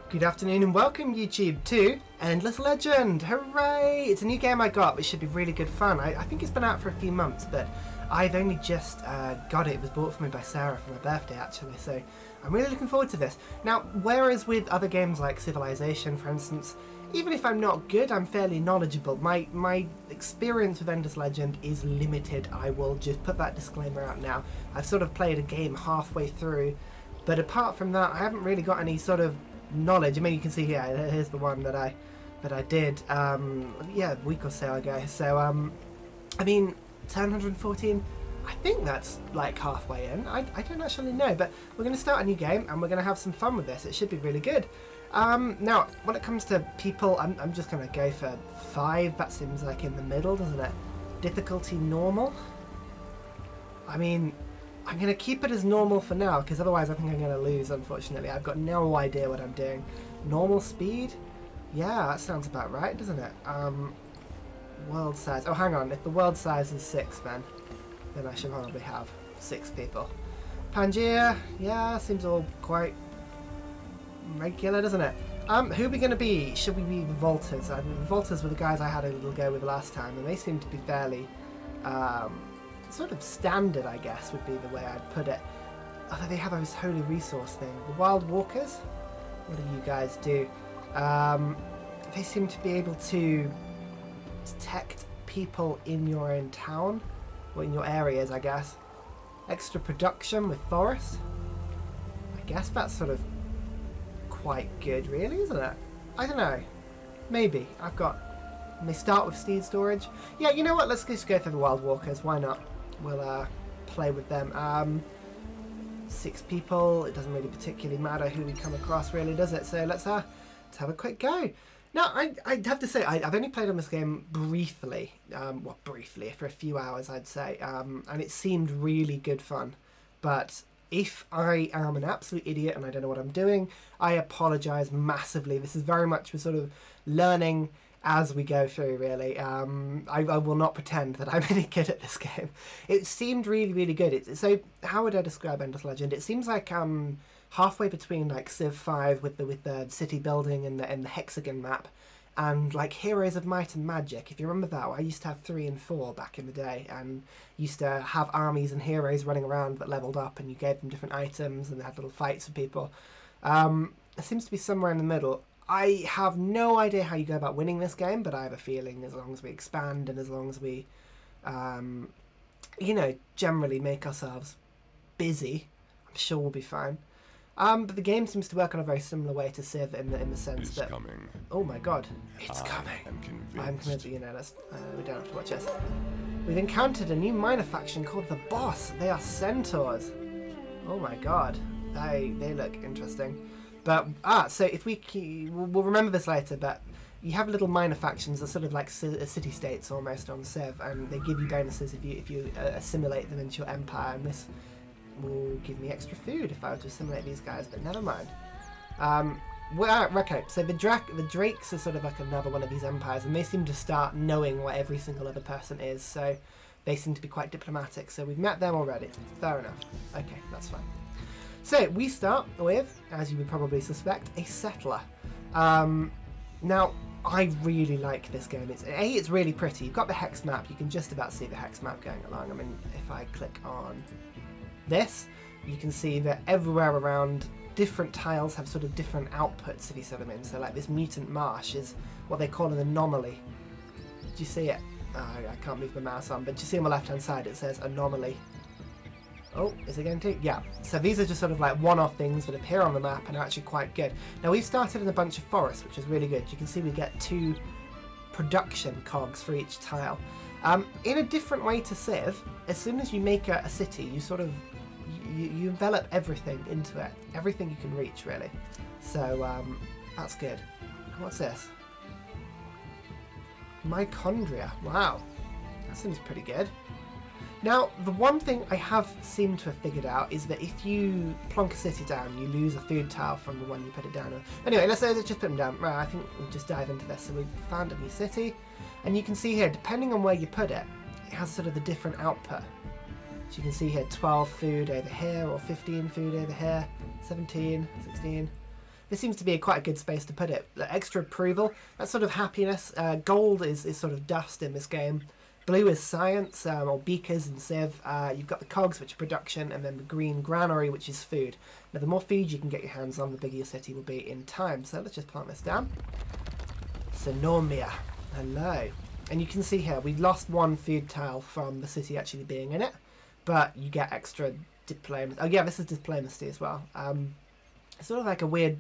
Good afternoon and welcome YouTube to Endless Legend! Hooray! It's a new game I got which should be really good fun. I think it's been out for a few months, but I've only just got it. It was bought for me by Sarah for my birthday actually, so I'm really looking forward to this. Now, whereas with other games like Civilization for instance, even if I'm not good, I'm fairly knowledgeable. My experience with Endless Legend is limited. I will just put that disclaimer out now. I've sort of played a game halfway through, but apart from that I haven't really got any sort of knowledge. I mean, you can see here, here's the one that I did yeah, a week or so ago. So I mean, 114, I think that's like halfway in. I don't actually know, but we're going to start a new game and we're going to have some fun with this. It should be really good. Now when it comes to people, I'm just going to go for 5. That seems like in the middle, doesn't it? Difficulty normal. I mean, I'm going to keep it as normal for now, because otherwise I think I'm going to lose, unfortunately. I've got no idea what I'm doing. Normal speed? Yeah, that sounds about right, doesn't it? World size. Oh, hang on. If the world size is 6, then I should probably have 6 people. Pangaea? Yeah, seems all quite regular, doesn't it? Who are we going to be? Should we be the Volters? I mean, the Volters were the guys I had a little go with last time, and they seem to be fairly sort of standard, I guess, would be the way I'd put it. Although they have this holy resource thing. The Wild Walkers? What do you guys do? They seem to be able to detect people in your own town, or in your areas, I guess. Extra production with forest? I guess that's sort of quite good, really, isn't it? I don't know. Maybe. And they start with seed storage. Yeah, you know what? Let's just go for the Wild Walkers. Why not? We'll play with them. 6 people. It doesn't really particularly matter who we come across, really, does it? So let's have a quick go. Now, I'd have to say, I've only played on this game briefly. Well, briefly, for a few hours, I'd say. And it seemed really good fun. But if I am an absolute idiot and I don't know what I'm doing, I apologise massively. This is very much we're sort of learning as we go through, really. I will not pretend that I'm any good at this game. It seemed really, really good. So how would I describe Endless Legend? It seems like halfway between like Civ 5 with the city building and the hexagon map, and like Heroes of Might and Magic. If you remember that, I used to have 3 and 4 back in the day, and used to have armies and heroes running around that leveled up, and you gave them different items, and they had little fights with people. It seems to be somewhere in the middle. I have no idea how you go about winning this game, but I have a feeling as long as we expand and as long as we, you know, generally make ourselves busy, I'm sure we'll be fine. But the game seems to work on a very similar way to Civ in the sense that... coming. Oh my god, it's coming. I'm convinced, you know, we don't have to watch this. We've encountered a new minor faction called the Boss. They are centaurs. Oh my god, they look interesting. But, so if we'll remember this later, but you have little minor factions that are sort of like city-states almost on Civ, and they give you bonuses if you assimilate them into your empire, and this will give me extra food if I were to assimilate these guys, but never mind. Okay, so the Drakes are sort of like another one of these empires, and they seem to start knowing what every single other person is, so they seem to be quite diplomatic, so we've met them already. Fair enough. Okay, that's fine. So we start with, as you would probably suspect, a settler. Now, I really like this game. It's really pretty. You've got the hex map. You can just about see the hex map going along. I mean, if I click on this, you can see that everywhere around, different tiles have sort of different outputs, if you see what I mean. So like this mutant marsh is what they call an anomaly. Do you see it? I can't move the mouse on, but do you see on the left-hand side it says anomaly? Oh, is it going to? Yeah. So these are just sort of like one-off things that appear on the map and are actually quite good. Now we've started in a bunch of forests, which is really good. You can see we get 2 production cogs for each tile. In a different way to Civ, as soon as you make a city, you sort of you envelop everything into it. Everything you can reach, really. So that's good. What's this? Mitochondria. Wow. That seems pretty good. Now, the one thing I have seemed to have figured out is that if you plonk a city down, you lose a food tile from the one you put it down on. Anyway, let's just put them down. Right, I think we'll just dive into this. So we've found a new city, and you can see here, depending on where you put it, it has sort of the different output. So you can see here 12 food over here, or 15 food over here, 17, 16. this seems to be quite a good space to put it. The extra approval, that's sort of happiness. Gold is sort of dust in this game. Blue is science, or beakers and sieve. You've got the cogs, which are production, and then the green granary, which is food. Now, the more food you can get your hands on, the bigger your city will be in time. So let's just plant this down. Sonomia. Hello. And you can see here, we lost one food tile from the city actually being in it, but you get extra diplomacy. Oh yeah, this is diplomacy as well. It's sort of like a weird,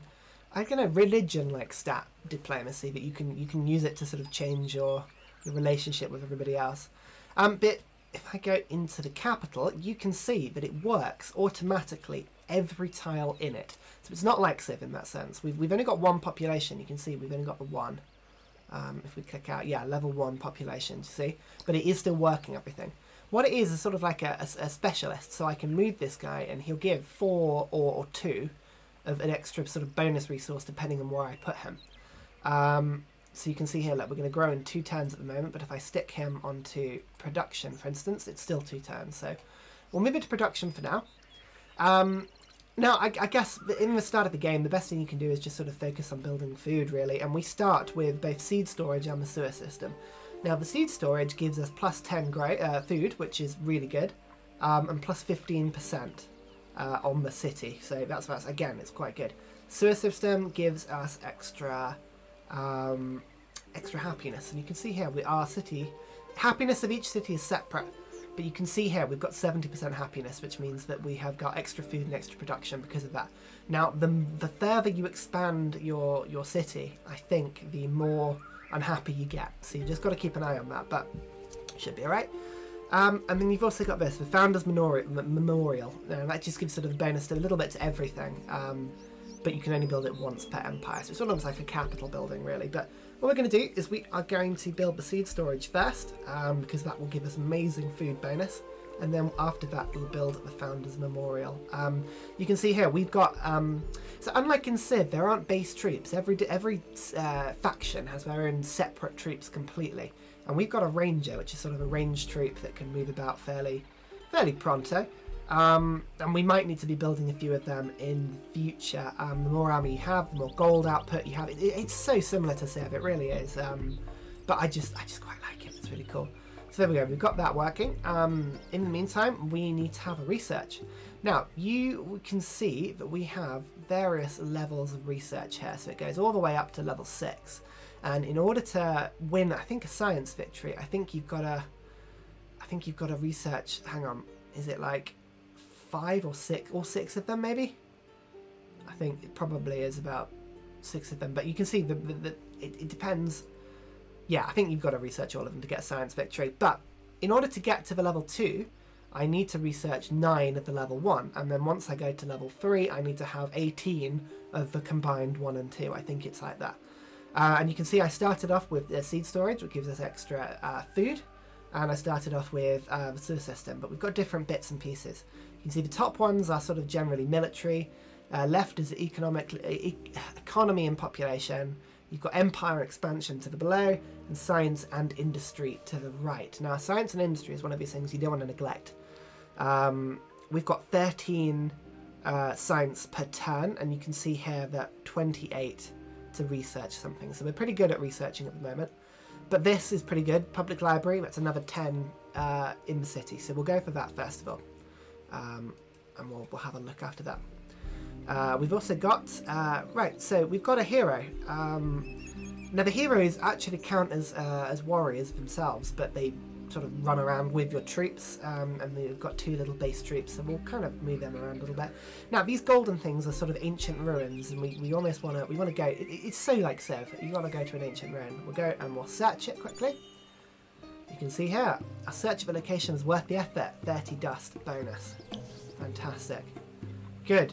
I don't know, religion-like stat diplomacy, that you can use it to sort of change your relationship with everybody else. But if I go into the capital, you can see that it works automatically every tile in it. So it's not like Civ in that sense. We've only got one population. You can see we've only got the one. If we click out, yeah, level 1 population, you see? But it is still working everything. What it is sort of like a specialist, so I can move this guy and he'll give 4 or 2 of an extra sort of bonus resource depending on where I put him. So you can see here, look, we're going to grow in 2 turns at the moment, but if I stick him onto production, for instance, it's still 2 turns. So we'll move it to production for now. Now, I guess in the start of the game, the best thing you can do is just sort of focus on building food, really. And we start with both seed storage and the sewer system. Now, the seed storage gives us plus 10 food, which is really good, and plus 15% on the city. So that's again, it's quite good. Sewer system gives us extra happiness. And you can see here, our city, happiness of each city is separate. But you can see here we've got 70% happiness, which means that we have got extra food and extra production because of that. Now, the further you expand your city, I think, the more unhappy you get. So you just got to keep an eye on that, but should be alright. And then you've also got this, the Founders Memorial. Now, that just gives sort of a bonus to a little bit to everything. But you can only build it once per empire. So it's almost like a capital building, really. But what we're going to do is we are going to build the seed storage first, because that will give us amazing food bonus. And then after that, we'll build the Founders Memorial. You can see here, we've got... so unlike in Civ, there aren't base troops. Every faction has their own separate troops completely. And we've got a ranger, which is sort of a ranged troop that can move about fairly pronto. And we might need to be building a few of them in the future. The more army you have, the more gold output you have. It's so similar to Civ, it really is. But I just quite like it. It's really cool. So there we go. We've got that working. In the meantime, we need to have a research. Now, you can see that we have various levels of research here. So it goes all the way up to level 6. And in order to win, I think, a science victory, I think you've got to research. Hang on, is it like 5 or 6, or 6 of them maybe? I think it probably is about 6 of them, but you can see it depends. Yeah, I think you've got to research all of them to get a science victory, but in order to get to the level 2, I need to research 9 of the level 1, and then once I go to level 3, I need to have 18 of the combined 1 and 2. I think it's like that. And you can see I started off with the seed storage, which gives us extra food, and I started off with the sewer system, but we've got different bits and pieces. You can see the top ones are sort of generally military, left is economy and population, you've got empire expansion to the below, and science and industry to the right. Now, science and industry is one of these things you don't want to neglect. We've got 13 science per turn, and you can see here that 28 to research something. So we're pretty good at researching at the moment. But this is pretty good. Public library, that's another 10 in the city. So we'll go for that first of all. And we'll have a look after that. We've also got, right, so we've got a hero. Now the heroes actually count as warriors themselves, but they sort of run around with your troops, and we've got 2 little base troops, so we'll kind of move them around a little bit. Now these golden things are sort of ancient ruins, and we almost want to go. It's so like Civ. You want to go to an ancient ruin. We'll go and we'll search it quickly. You can see here, a search of a location is worth the effort. 30 dust bonus. Fantastic. Good.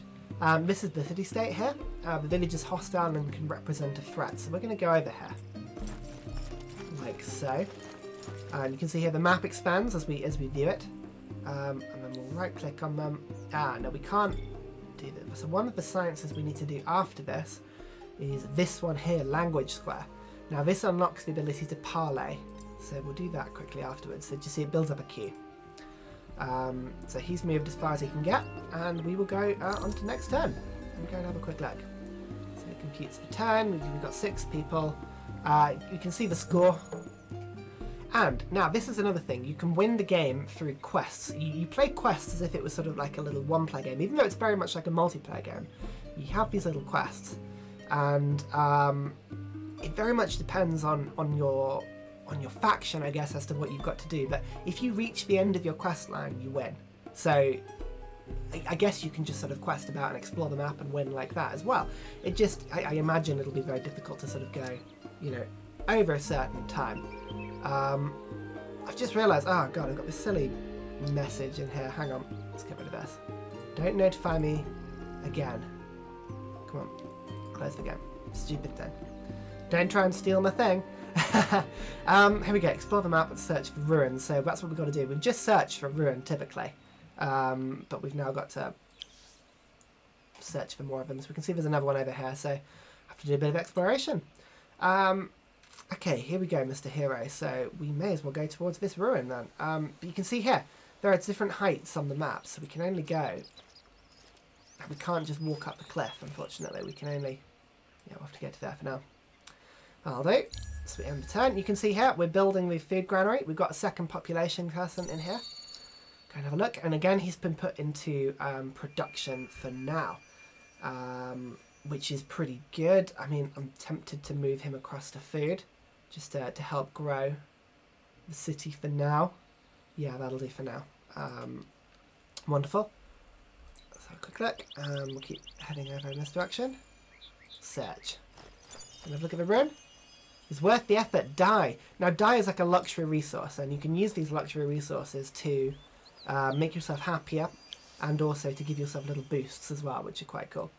This is the city state here. The village is hostile and can represent a threat, so we're going to go over here, like so. And you can see here the map expands as we view it, and then we'll right click on them. No, we can't do that. So one of the sciences we need to do after this is this one here, language square. Now this unlocks the ability to parlay, so we'll do that quickly afterwards. So just see it builds up a queue. So he's moved as far as he can get, and we will go on to next turn and go and have a quick look. So computes for turn. We've got 6 people. You can see the score. And now this is another thing. You can win the game through quests. You play quests as if it was sort of like a little one-player game, even though it's very much like a multiplayer game. You have these little quests, and it very much depends on your faction, I guess, as to what you've got to do. But if you reach the end of your quest line, you win. So I guess you can just sort of quest about and explore the map and win like that as well. It just, I imagine it'll be very difficult to sort of go, you know, over a certain time. I've just realised, oh god, I've got this silly message in here. Hang on, let's get rid of this. Don't notify me again. Come on, close the game. Stupid thing. Don't try and steal my thing. Here we go, explore the map and search for ruins. So that's what we've got to do. We've just searched for a ruin typically, but we've now got to search for more of them. So we can see there's another one over here, so I have to do a bit of exploration. Okay, here we go, Mr. Hero. So we may as well go towards this ruin then. But you can see here, there are different heights on the map, so we can only go... We can't just walk up the cliff, unfortunately. We can only... Yeah, we'll have to get to there for now. That'll do. So we end the turn. You can see here, we're building the food granary. We've got a second population person in here. Go and have a look. And again, he's been put into production for now. Which is pretty good. I mean, I'm tempted to move him across to food, just to help grow the city for now. Yeah, that'll do for now. Wonderful. Let's have a quick look. We'll keep heading over in this direction. Search. And have a look at the rune. It's worth the effort. Dye. Now, dye is like a luxury resource, and you can use these luxury resources to make yourself happier, and also to give yourself little boosts as well, which are quite cool.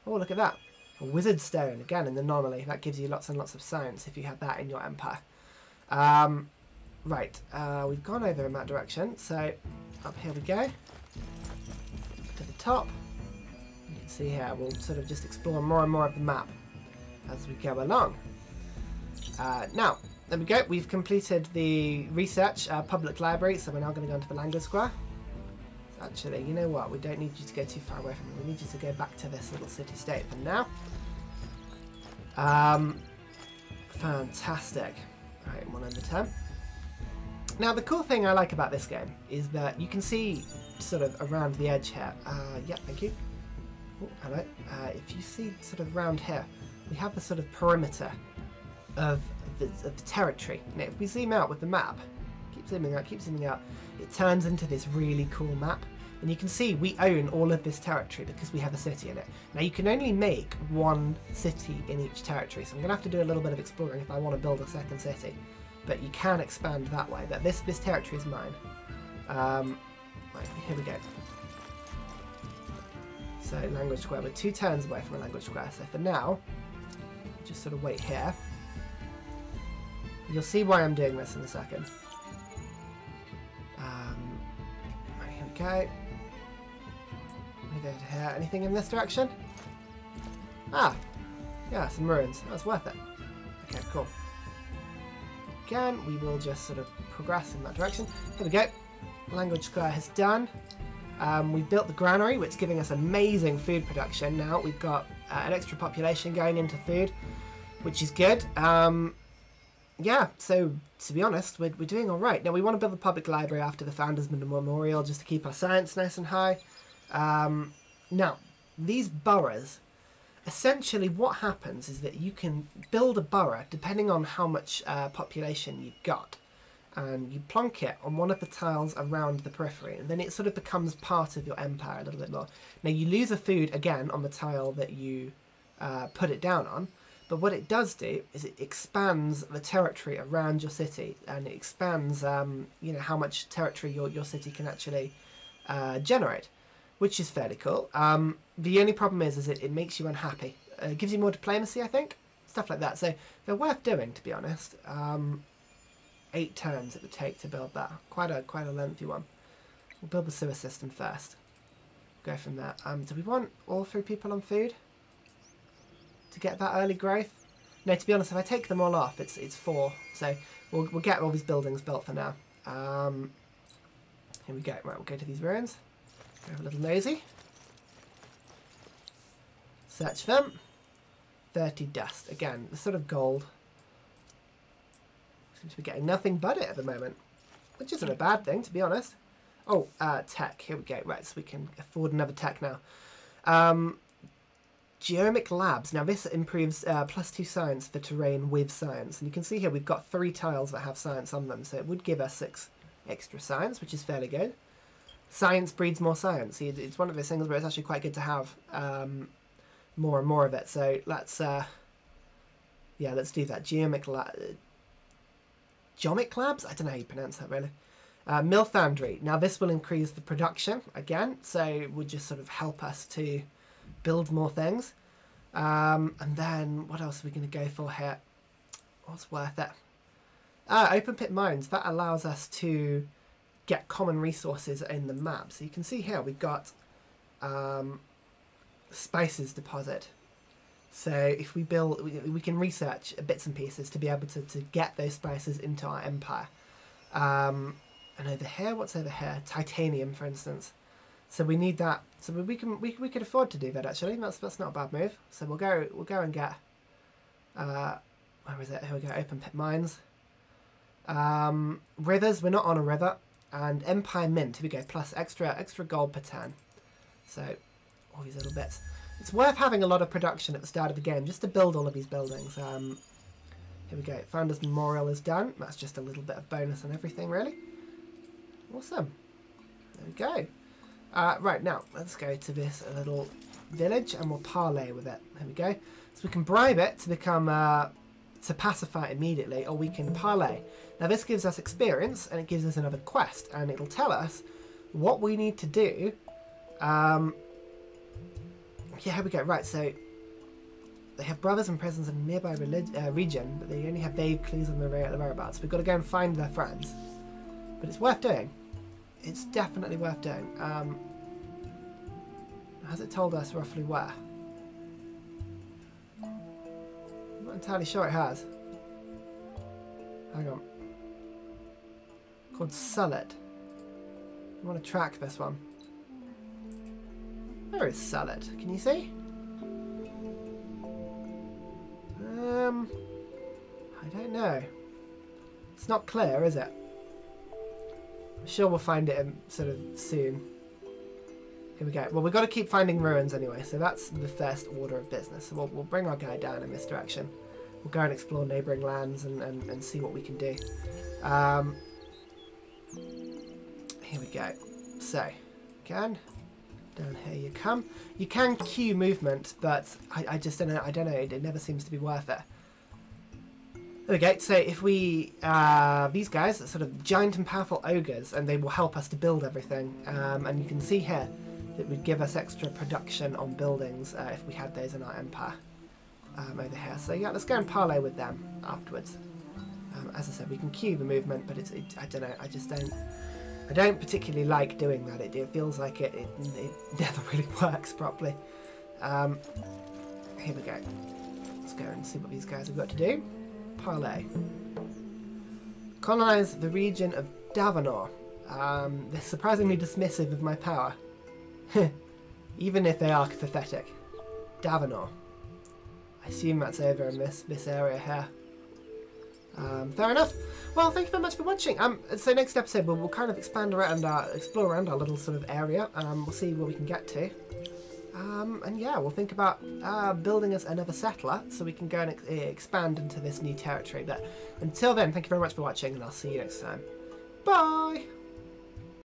Oh, look at that. A wizard stone, again, in the anomaly. That gives you lots and lots of science if you have that in your empire. Right, we've gone over in that direction, so up here we go. To the top. You can see here, we'll sort of just explore more and more of the map as we go along. Now, there we go. We've completed the research public library, so we're now going to go into the language square. Actually, you know what? We don't need you to go too far away from it. We need you to go back to this little city-state for now. Fantastic. Alright, 1 under 10. Now, the cool thing I like about this game is that you can see sort of around the edge here. Yeah, thank you. Oh, hello. If you see sort of around here, we have the sort of perimeter of the territory. Now, if we zoom out with the map, keep zooming out, it turns into this really cool map. And you can see we own all of this territory because we have a city in it. Now, you can only make 1 city in each territory, so I'm going to have to do a little bit of exploring if I want to build a second city. But you can expand that way. But this territory is mine. Right, here we go. So, language square. We're 2 turns away from a language square. So for now, just sort of wait here. You'll see why I'm doing this in a second. Right, here we go. Move over to here. Anything in this direction? Ah, yeah, some ruins. That's worth it. Okay, cool. Again, we will just sort of progress in that direction. Here we go. Language square has done. We've built the granary, which is giving us amazing food production. Now we've got an extra population going into food, which is good. Yeah, so to be honest, we're doing all right. Now we want to build a public library after the Founders Memorial just to keep our science nice and high. Now, these boroughs, essentially what happens is that you can build a borough depending on how much population you've got. And you plonk it on one of the tiles around the periphery, and then it sort of becomes part of your empire a little bit more. Now you lose a food again on the tile that you put it down on, but what it does do is it expands the territory around your city, and it expands you know, how much territory your city can actually generate, which is fairly cool. The only problem is it makes you unhappy. It gives you more diplomacy, I think, stuff like that. So they're worth doing, to be honest. 8 turns it would take to build that. Quite a lengthy one. We'll build the sewer system first. Go from there. Do we want all 3 people on food to get that early growth? No, to be honest, if I take them all off, it's 4. So we'll get all these buildings built for now. Here we go. Right, we'll go to these ruins. Have a little nosy. Search them. 30 dust. Again, the sort of gold. Seems to be getting nothing but it at the moment, which isn't a bad thing, to be honest. Oh, tech. Here we go. Right, so we can afford another tech now. Geomic Labs. Now this improves +2 science for terrain with science. And you can see here we've got 3 tiles that have science on them. So it would give us 6 extra science, which is fairly good. Science breeds more science. It's one of those things where it's actually quite good to have more and more of it. So let's let's do that. Geomic Labs? I don't know how you pronounce that really. Mill Foundry. Now this will increase the production again, so it would just sort of help us to build more things. And then what else are we going to go for here? What's worth it? Open pit mines. That allows us to get common resources in the map. So you can see here we've got spices deposit. So if we build, we can research bits and pieces to be able to get those spices into our empire. And over here, what's over here? Titanium, for instance. So we need that. So we could afford to do that actually. That's not a bad move. So we'll go and get where is it? Here we go. Open pit mines. Rivers. We're not on a river. And Empire Mint. Here we go. Plus extra gold per turn. So all these little bits. It's worth having a lot of production at the start of the game just to build all of these buildings. Here we go. Founders Memorial is done. That's just a little bit of bonus on everything, really. Awesome. There we go. Right, now, let's go to this little village and we'll parlay with it. There we go. So we can bribe it to become, to pacify immediately, or we can parlay. Now this gives us experience and it gives us another quest and it'll tell us what we need to do. Yeah, here we go. Right, so they have brothers and presence in a nearby region, but they only have vague clues on the whereabouts. We've got to go and find their friends. But it's worth doing. It's definitely worth doing. Has it told us roughly where? I'm not entirely sure it has. Hang on. Called Sullet. I want to track this one. Where is Sullet? Can you see? I don't know. It's not clear, is it? I'm sure we'll find it sort of soon. Here we go. Well, we've got to keep finding ruins anyway, so that's the first order of business. So we'll bring our guy down in this direction. We'll go and explore neighbouring lands and see what we can do. Here we go. So, again, down here you come. You can queue movement, but I just don't know. I don't know. It never seems to be worth it. There we go. So if we, these guys are sort of giant and powerful ogres, and they will help us to build everything. And you can see here that would give us extra production on buildings if we had those in our empire over here. So yeah, let's go and parlay with them afterwards. As I said, we can queue the movement, but I don't know. I don't particularly like doing that. It feels like it never really works properly. Here we go. Let's go and see what these guys have got to do. Parlay. Colonize the region of Davenor. They're surprisingly dismissive of my power. Even if they are pathetic. Davenor. I assume that's over in this area here. Fair enough. Well, thank you very much for watching. So next episode we'll kind of expand around explore around our little sort of area. We'll see where we can get to. And yeah, we'll think about building us another settler so we can go and expand into this new territory. But until then, thank you very much for watching, and I'll see you next time. Bye!